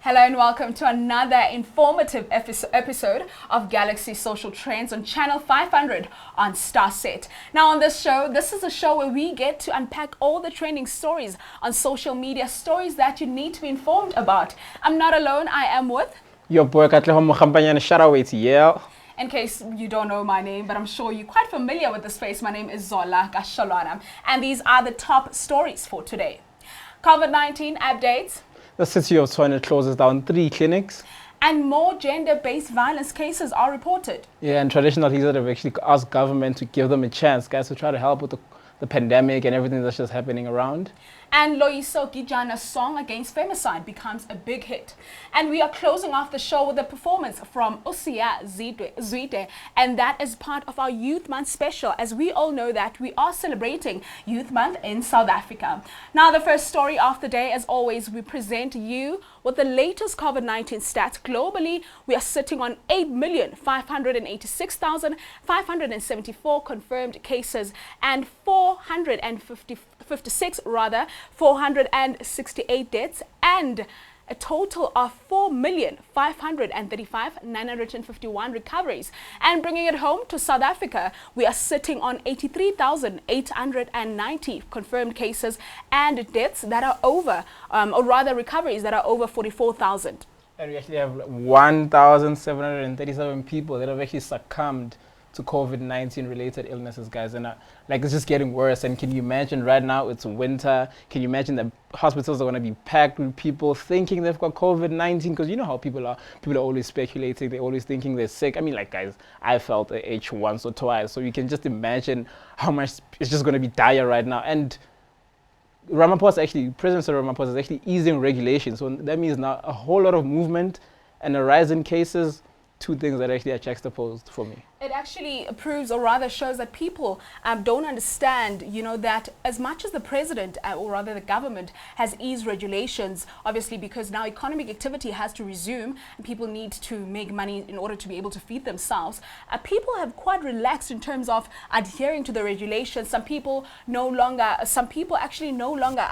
Hello and welcome to another informative episode of Galaxy Social Trends on Channel 500 on Starset. Now on this show, this is a show where we get to unpack all the trending stories on social media, stories that you need to be informed about. I'm not alone, I am with... Your boy Katleho Mukhampanyana, shout out to Yale. In case you don't know my name, but I'm sure you're quite familiar with this face, my name is Zola Gashalwana. And these are the top stories for today. COVID-19 updates. The city of Tshwane closes down 3 clinics. And more gender-based violence cases are reported. Yeah, and traditional leaders have actually asked government to give them a chance, guys, to try to help with the pandemic and everything that's just happening around. And Loyiso Gijana's song against femicide becomes a big hit. And we are closing off the show with a performance from Usia Zwide, and that is part of our Youth Month special, as we all know that we are celebrating Youth Month in South Africa. Now, the first story of the day, as always, we present you with the latest COVID-19 stats. Globally, we are sitting on 8,586,574 confirmed cases and 468 deaths, and a total of 4,535,951 recoveries. And bringing it home to South Africa, we are sitting on 83,890 confirmed cases and deaths that are over, or rather recoveries that are over 44,000. And we actually have 1,737 people that have actually succumbed to COVID-19 related illnesses, guys, and like it's just getting worse. And can you imagine right now it's winter? Can you imagine that hospitals are going to be packed with people thinking they've got COVID-19? Because you know how people are always speculating, they're always thinking they're sick. I mean, like, guys, I felt a H once or twice, so you can just imagine how much it's just going to be dire right now. And President Cyril Ramaphosa is actually easing regulations, so that means now a whole lot of movement and a rise in cases. Two things that actually are juxtaposed for me. It actually proves, or rather shows, that people don't understand, that as much as the president, or rather the government, has eased regulations, obviously because now economic activity has to resume and people need to make money in order to be able to feed themselves, people have quite relaxed in terms of adhering to the regulations. Some people actually no longer,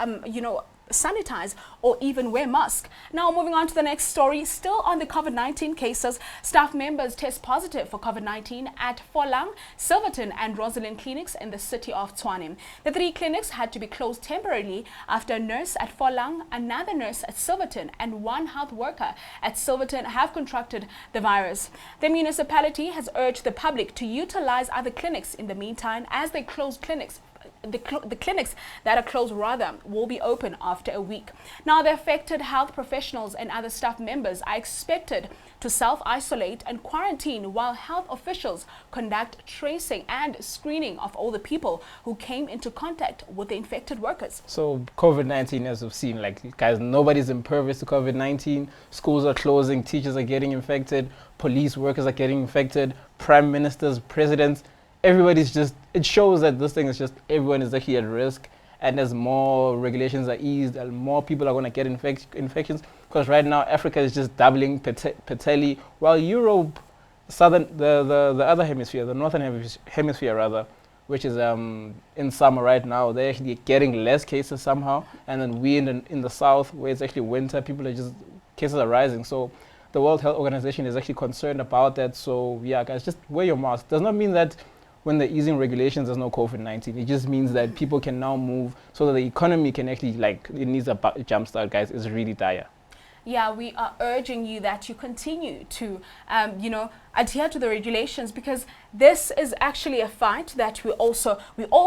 sanitize or even wear masks. Now, moving on to the next story, still on the COVID-19 cases, staff members test positive for COVID-19 at Folang, Silverton and Rosalind clinics in the city of Tshwane. The 3 clinics had to be closed temporarily after a nurse at Folang, another nurse at Silverton and 1 health worker at Silverton have contracted the virus. The municipality has urged the public to utilize other clinics in the meantime, as they close clinics. The clinics that are closed will be open after a week. Now, the affected health professionals and other staff members are expected to self-isolate and quarantine while health officials conduct tracing and screening of all the people who came into contact with the infected workers. So COVID-19, as we've seen, like, guys, nobody's impervious to COVID-19. Schools are closing, teachers are getting infected, police workers are getting infected, prime ministers, presidents. Everybody's just, it shows that this thing is just, everyone is actually at risk. And as more regulations are eased, and more people are going to get infections. Because right now, Africa is just doubling patella, while Europe, the other hemisphere, the northern hemisphere rather, which is in summer right now, they're actually getting less cases somehow. And then we in the south, where it's actually winter, cases are rising. So the World Health Organization is actually concerned about that. So yeah, guys, just wear your mask. Does not mean that when they're easing regulations, there's no COVID-19. It just means that people can now move so that the economy can actually, like, it needs a jump start, guys. It's really dire. Yeah, we are urging you that you continue to, adhere to the regulations, because this is actually a fight that we're all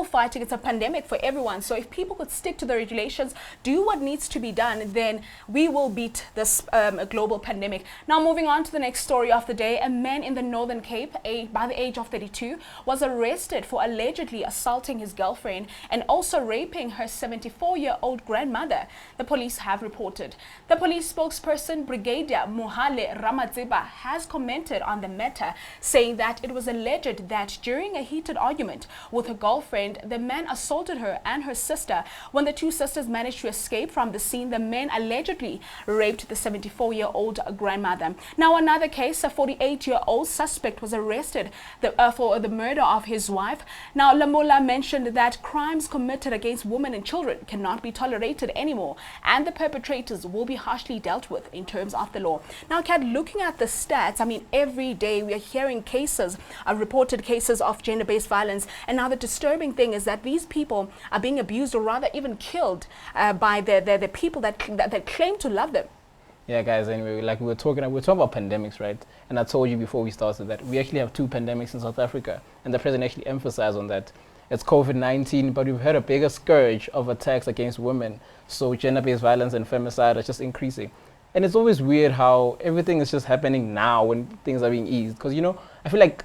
fighting. It's a pandemic for everyone. So if people could stick to the regulations, do what needs to be done, then we will beat this global pandemic. Now, moving on to the next story of the day, a man in the Northern Cape, by the age of 32, was arrested for allegedly assaulting his girlfriend and also raping her 74-year-old grandmother, the police have reported. The police spokesperson, Brigadier Mohale Ramadziba, has commented on the matter, saying that it was alleged alleged that during a heated argument with her girlfriend, the man assaulted her and her sister. When the two sisters managed to escape from the scene, the man allegedly raped the 74-year-old grandmother. Now, another case, a 48-year-old suspect was arrested for the murder of his wife. Now, Lamola mentioned that crimes committed against women and children cannot be tolerated anymore, and the perpetrators will be harshly dealt with in terms of the law. Now, Kat, looking at the stats, I mean, every day we are hearing cases, reported cases of gender-based violence, and now the disturbing thing is that these people are being abused or rather even killed by the people that claim to love them. Yeah, guys, anyway, like we're talking about pandemics, right? And I told you before we started that we actually have two pandemics in South Africa, and the president actually emphasized on that. It's COVID-19, but we've had a bigger scourge of attacks against women. So gender-based violence and femicide are just increasing. And it's always weird how everything is just happening now when things are being eased. Because, you know, I feel like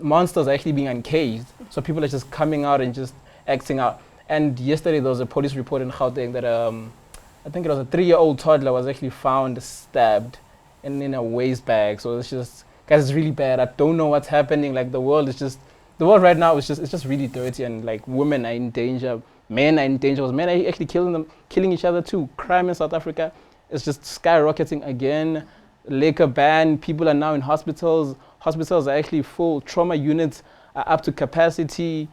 monsters are actually being uncaged. So people are just coming out and just acting out. And yesterday there was a police report in Gauteng that I think it was a 3-year-old toddler was actually found stabbed in a waste bag. So it's just, guys, it's really bad. I don't know what's happening. Like the world right now is just really dirty, and like women are in danger, men are in danger. Men are actually killing each other too. Crime in South Africa is just skyrocketing again. Liquor ban, people are now in hospitals. Hospitals are actually full. Trauma units are up to capacity.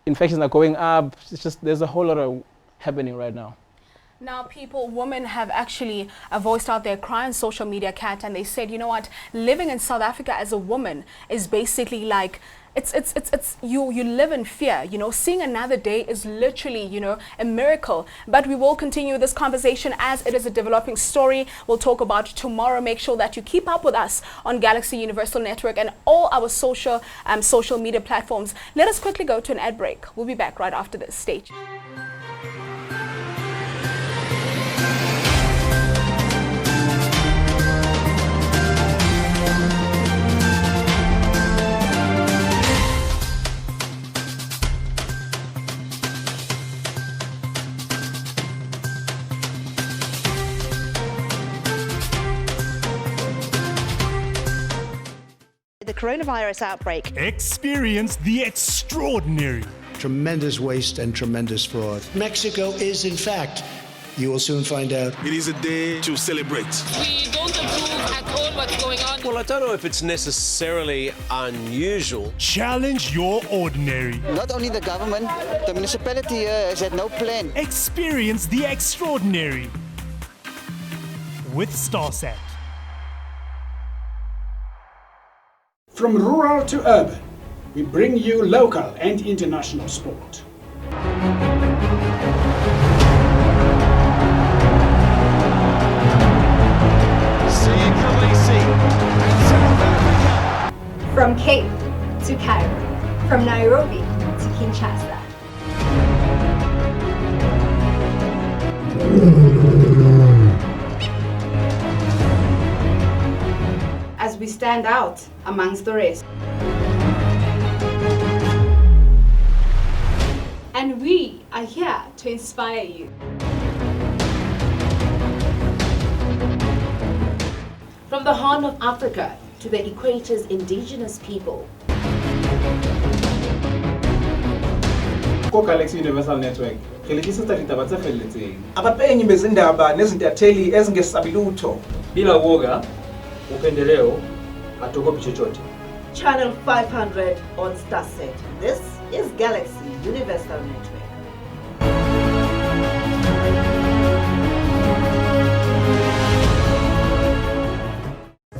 Infections are going up. It's just, there's a whole lot of happening right now. Now, women have actually voiced out their cry on social media, Kat, and they said, you know what, living in South Africa as a woman is basically like, you live in fear. You know, seeing another day is literally, you know, a miracle. But we will continue this conversation as it is a developing story. We'll talk about it tomorrow. Make sure that you keep up with us on Galaxy Universal Network and all our social media platforms. Let us quickly go to an ad break. We'll be back right after this. Stay tuned. The coronavirus outbreak. Experience the extraordinary. Tremendous waste and tremendous fraud. Mexico is, in fact, you will soon find out. It is a day to celebrate. We don't approve at all what's going on. Well, I don't know if it's necessarily unusual. Challenge your ordinary. Not only the government, the municipality here has had no plan. Experience the extraordinary with StarSat. From rural to urban, we bring you local and international sport. From Cape to Cairo, from Nairobi to Kinshasa. As we stand out amongst the rest. And we are here to inspire you. From the Horn of Africa to the Equator's indigenous people. Galaxy Universal Network. Abapenyi bezindaba nezintatheli ezingesabilutho. Bila woga, upendeleo, hatuogopi chochote. Channel 500 on StarSat. This is Galaxy Universal Network.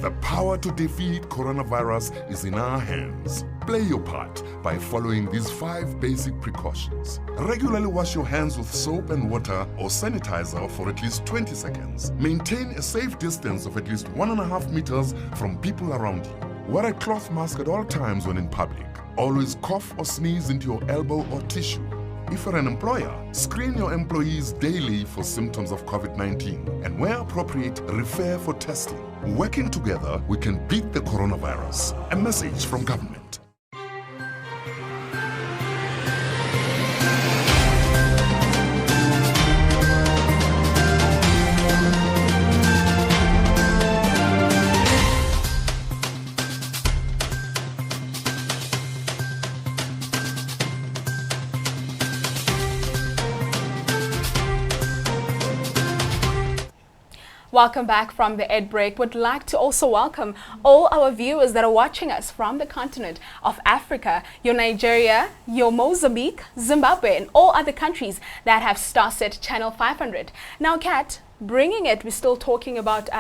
The power to defeat coronavirus is in our hands. Play your part by following these 5 basic precautions. Regularly wash your hands with soap and water or sanitizer for at least 20 seconds. Maintain a safe distance of at least 1.5 meters from people around you. Wear a cloth mask at all times when in public. Always cough or sneeze into your elbow or tissue. If you're an employer, screen your employees daily for symptoms of COVID-19 and where appropriate, refer for testing. Working together, we can beat the coronavirus. A message from government. Welcome back from the Ed Break. Would like to also welcome all our viewers that are watching us from the continent of Africa, your Nigeria, your Mozambique, Zimbabwe, and all other countries that have StarSat Channel 500. Now, Kat, bringing it, we're still talking about,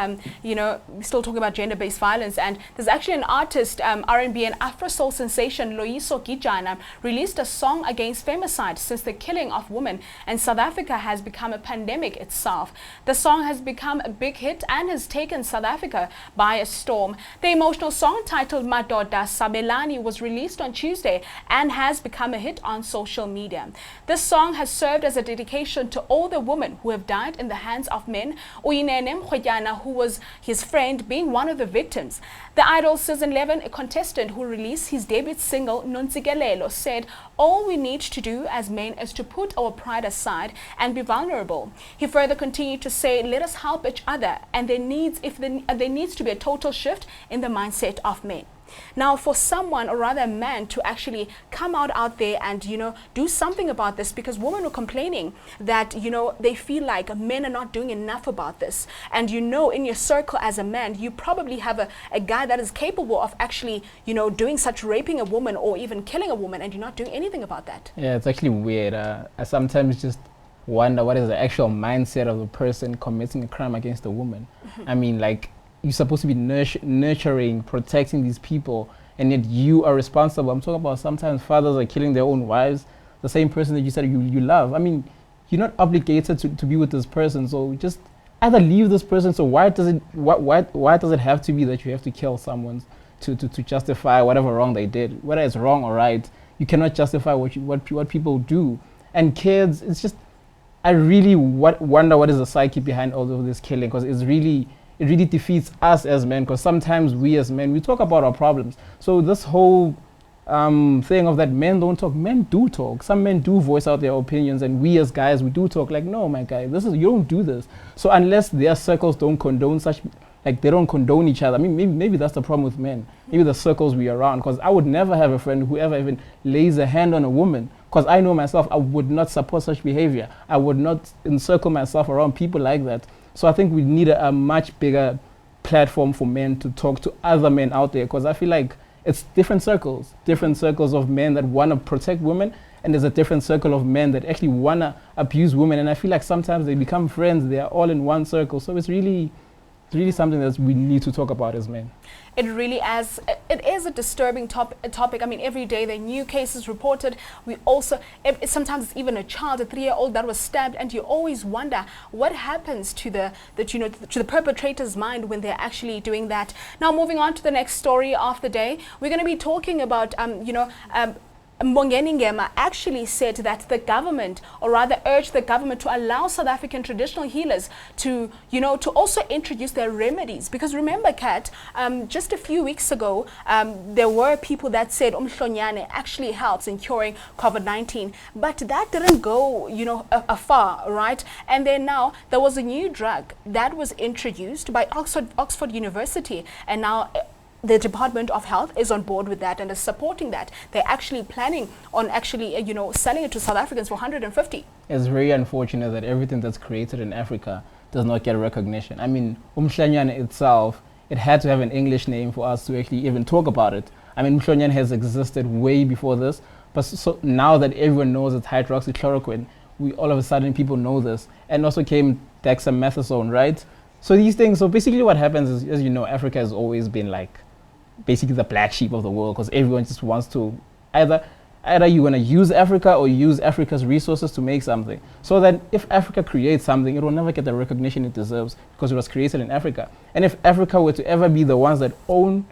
gender-based violence, and there's actually an artist, R&B and Afro soul sensation Loyiso Gijana released a song against femicide since the killing of women in South Africa has become a pandemic itself. The song has become a big hit and has taken South Africa by a storm. The emotional song titled Madoda Sabelani was released on Tuesday and has become a hit on social media. This song has served as a dedication to all the women who have died in the hands of men, Uyinene Mkhwetyana, who was his friend, being one of the victims. The Idol Season 11, a contestant who released his debut single, Nontsikelelo, said, "All we need to do as men is to put our pride aside and be vulnerable." He further continued to say, "Let us help each other, and there needs to be a total shift in the mindset of men." Now, for someone, or rather a man, to actually come out there and, do something about this, because women are complaining that, they feel like men are not doing enough about this. And, in your circle as a man, you probably have a guy that is capable of actually, doing such raping a woman or even killing a woman, and you're not doing anything about that. Yeah, it's actually weird. I sometimes just wonder what is the actual mindset of the person committing a crime against a woman. I mean, like, you're supposed to be nurturing, protecting these people, and yet you are responsible. I'm talking about sometimes fathers are killing their own wives, the same person that you said you love. I mean, you're not obligated to be with this person, so just either leave this person. So why does it have to be that you have to kill someone to justify whatever wrong they did? Whether it's wrong or right, you cannot justify what people do. And kids, it's just, I really wonder what is the psyche behind all of this killing, because it really defeats us as men, because sometimes we as men, we talk about our problems. So this whole thing of that men don't talk, men do talk. Some men do voice out their opinions, and we as guys, we do talk like, no, my guy, you don't do this. So unless their circles don't condone such, like they don't condone each other. I mean, maybe that's the problem with men. Maybe the circles we are around, because I would never have a friend who ever even lays a hand on a woman, because I know myself, I would not support such behavior. I would not encircle myself around people like that. So I think we need a much bigger platform for men to talk to other men out there, because I feel like it's different circles of men that want to protect women, and there's a different circle of men that actually want to abuse women. And I feel like sometimes they become friends, they are all in one circle. So it's really something that we need to talk about as men. It really is a disturbing topic. I mean, every day there are new cases reported. We also, sometimes it's even a child, a 3-year-old that was stabbed, and you always wonder what happens to the perpetrator's mind when they're actually doing that. Now, moving on to the next story of the day, we're going to be talking about, Mbongeni Ngema actually said that the government, or rather urged the government, to allow South African traditional healers to also introduce their remedies. Because remember, Kat, just a few weeks ago, there were people that said umhlonyane actually helps in curing COVID-19, but that didn't go, afar, right? And then now there was a new drug that was introduced by Oxford University, and now the Department of Health is on board with that and is supporting that. They're actually planning on selling it to South Africans for 150. It's very unfortunate that everything that's created in Africa does not get recognition. I mean, umhlonyane itself, it had to have an English name for us to actually even talk about it. I mean, umhlonyane has existed way before this, but so now that everyone knows it's hydroxychloroquine, all of a sudden people know this. And also came dexamethasone, right? So these things, so basically what happens is, as you know, Africa has always been like basically the black sheep of the world, because everyone just wants to either you want to use Africa or use Africa's resources to make something. So that if Africa creates something, it will never get the recognition it deserves because it was created in Africa. And if Africa were to ever be the ones that own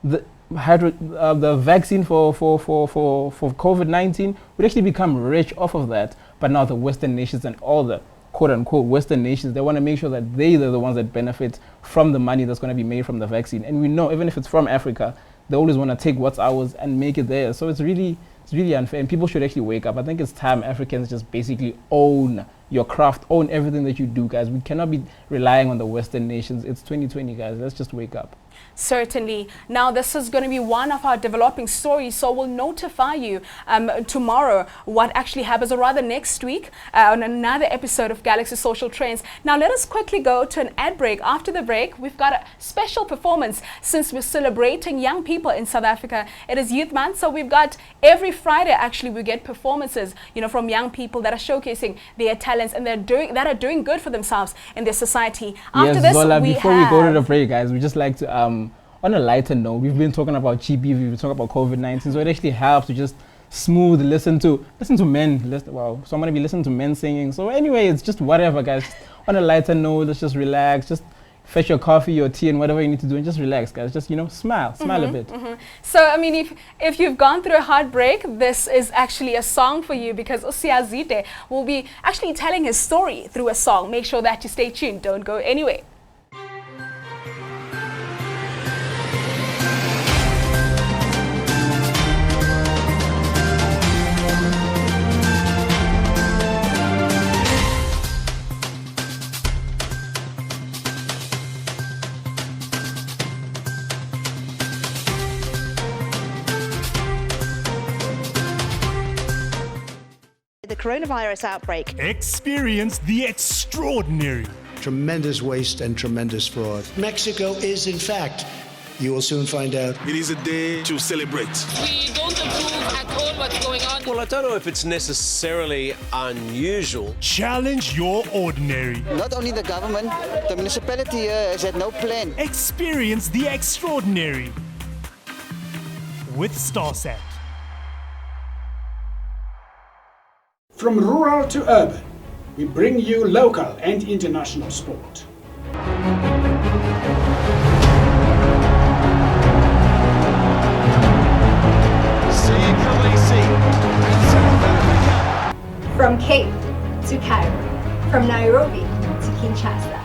the vaccine for COVID-19, we'd actually become rich off of that. But now the Western nations and all the quote-unquote Western nations, they want to make sure that they're the ones that benefit from the money that's going to be made from the vaccine. And we know, even if it's from Africa, they always want to take what's ours and make it theirs. So it's really unfair, and people should actually wake up. I think it's time Africans just basically own your craft, own everything that you do, guys. We cannot be relying on the Western nations. It's 2020, guys. Let's just wake up. Certainly. Now, this is going to be one of our developing stories, so we'll notify you tomorrow what actually happens, or rather next week, on another episode of Galaxy Social Trends. Now, let us quickly go to an ad break. After the break, we've got a special performance since we're celebrating young people in South Africa. It is Youth Month, so we've got every Friday, actually, we get performances, from young people that are showcasing their talents and that are doing good for themselves in their society. After yes, this, Zola, before we go to the break, guys, we just like to, on a lighter note, we've been talking about GBV, we've been talking about COVID-19, so it actually helps to just smooth, listen to men. Wow, so I'm going to be listening to men singing. So anyway, it's just whatever, guys. On a lighter note, let's just relax, just fetch your coffee, your tea, and whatever you need to do, and just relax, guys. Just, smile a bit. So, I mean, if you've gone through a heartbreak, this is actually a song for you, because Usiyazite will be actually telling his story through a song. Make sure that you stay tuned. Don't go anywhere. The coronavirus outbreak. Experience the extraordinary. Tremendous waste and tremendous fraud. Mexico is, in fact, you will soon find out. It is a day to celebrate. We don't approve at all what's going on. Well, I don't know if it's necessarily unusual. Challenge your ordinary. Not only the government, the municipality has had no plan. Experience the extraordinary with StarSat. From rural to urban, we bring you local and international sport. From Cape to Cairo, from Nairobi to Kinshasa.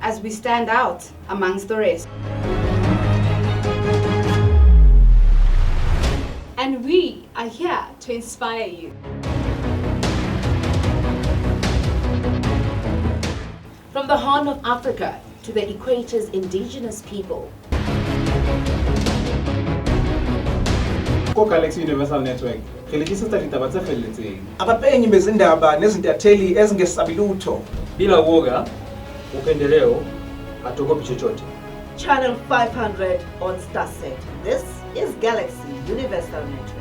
As we stand out amongst the rest. And we are here to inspire you. From the Horn of Africa to the Equator's indigenous people. Galaxy Universal Network. Abapenyi bezindaba nezintatheli ezingesabilutho. Bila woga, upendeleo, hatuogopi chochote. Channel 500 on StarSat. This is Galaxy Universal Network.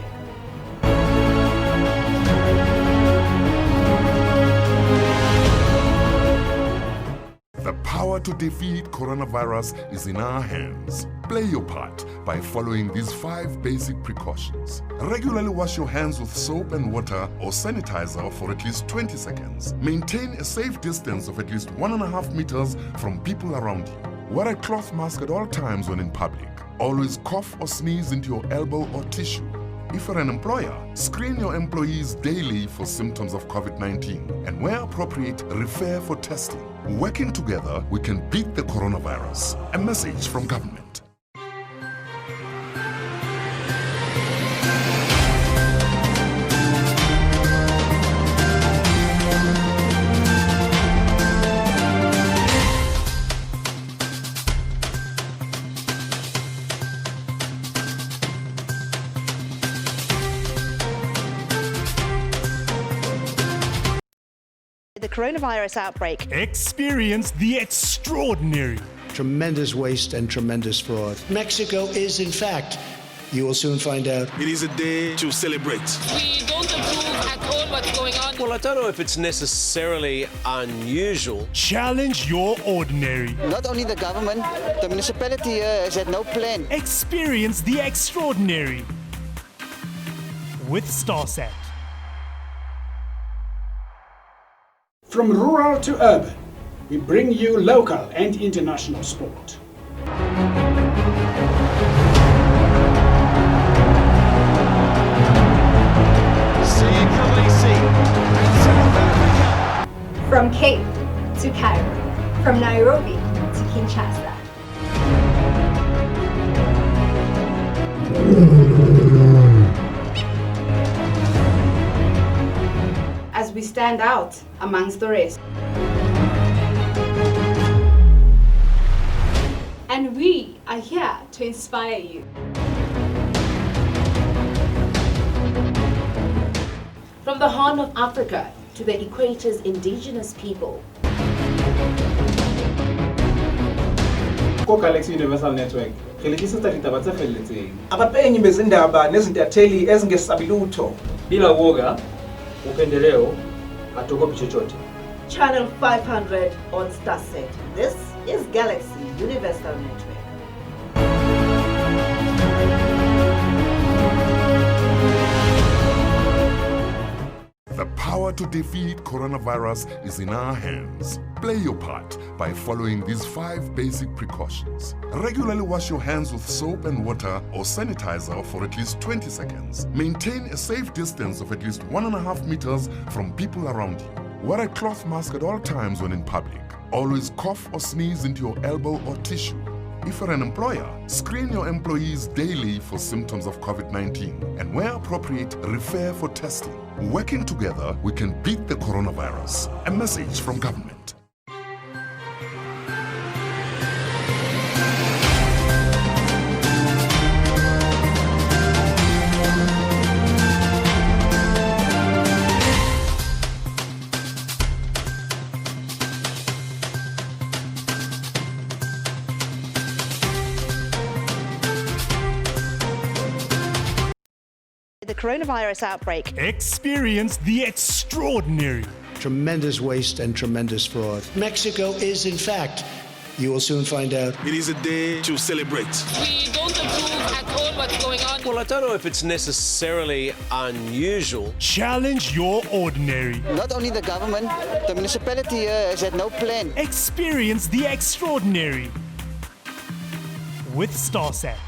The power to defeat coronavirus is in our hands. Play your part by following these 5 basic precautions. Regularly wash your hands with soap and water or sanitizer for at least 20 seconds. Maintain a safe distance of at least 1.5 meters from people around you. Wear a cloth mask at all times when in public. Always cough or sneeze into your elbow or tissue. If you're an employer, screen your employees daily for symptoms of COVID-19 and where appropriate, refer for testing. Working together, we can beat the coronavirus. A message from government. The coronavirus outbreak. Experience the extraordinary. Tremendous waste and tremendous fraud. Mexico is, in fact, you will soon find out. It is a day to celebrate. We don't approve at all what's going on. Well, I don't know if it's necessarily unusual. Challenge your ordinary. Not only the government, the municipality has had no plan. Experience the extraordinary with StarSat. From rural to urban, we bring you local and international sport. From Cape to Cairo, from Nairobi to Kinshasa. we stand out amongst the rest. And we are here to inspire you. From the Horn of Africa to the Equator's indigenous people. Galaxy Universal Network religisa ditaba tse felletseng Abapenyi bezindaba nezintatheli ezingesabi lutho. bila woga, upendeleo, hatuogopi chochote. Channel 500 on Starset. This is Galaxy Universal Network. The power to defeat coronavirus is in our hands. Play your part by following these 5 basic precautions. Regularly wash your hands with soap and water or sanitizer for at least 20 seconds. Maintain a safe distance of at least 1.5 meters from people around you. Wear a cloth mask at all times when in public. Always cough or sneeze into your elbow or tissue. If you're an employer, screen your employees daily for symptoms of COVID-19 and where appropriate, refer for testing. Working together, we can beat the coronavirus. A message from government. The coronavirus outbreak. Experience the extraordinary. Tremendous waste and tremendous fraud. Mexico is, in fact, you will soon find out. It is a day to celebrate. We don't approve at all what's going on. Well, I don't know if it's necessarily unusual. Challenge your ordinary. Not only the government, the municipality here has had no plan. Experience the extraordinary with Starset.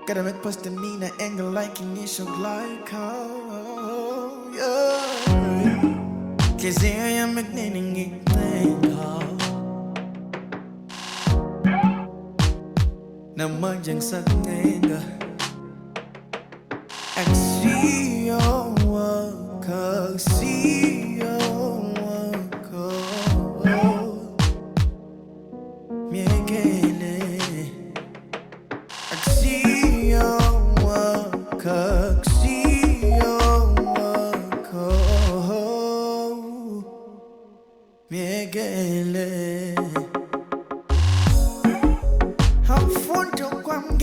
Gotta make post the mean angle like initial glycol. Yeah. Cause I am making it naman sa nga Aksio Kaksio Miegele Aksio Kaksio Miegele I'm for to come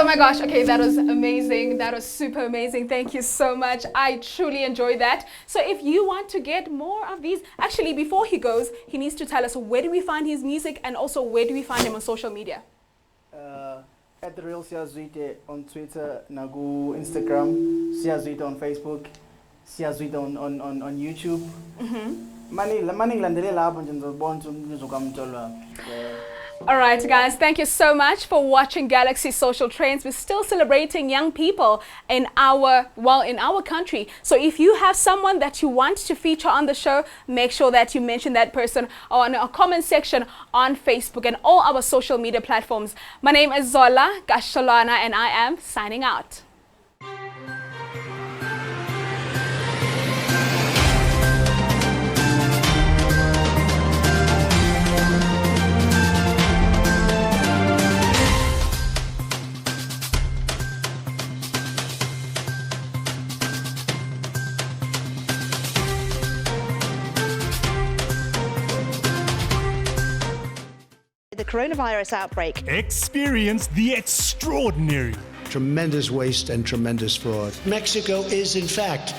my gosh, okay, that was amazing. That was super amazing. Thank you so much. I truly enjoyed that. So if you want to get more of these, actually before he goes, he needs to tell us where do we find his music and also where do we find him on social media? At the Real Siazuite on Twitter, Nagu Instagram, Siazuite on Facebook, Siazuite on YouTube. All right, guys, thank you so much for watching Galaxy Social Trends. We're still celebrating young people in our country. So if you have someone that you want to feature on the show, make sure that you mention that person on a comment section on Facebook and all our social media platforms. My name is Zola Gashalana and I am signing out. The coronavirus outbreak. Experience the extraordinary. Tremendous waste and tremendous fraud. Mexico is, in fact,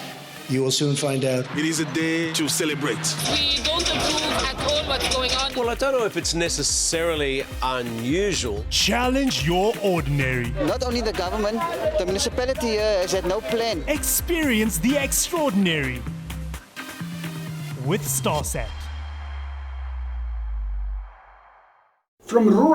you will soon find out. It is a day to celebrate. We don't approve at all what's going on. Well, I don't know if it's necessarily unusual. Challenge your ordinary. Not only the government, the municipality has had no plan. Experience the extraordinary with StarSat. From rural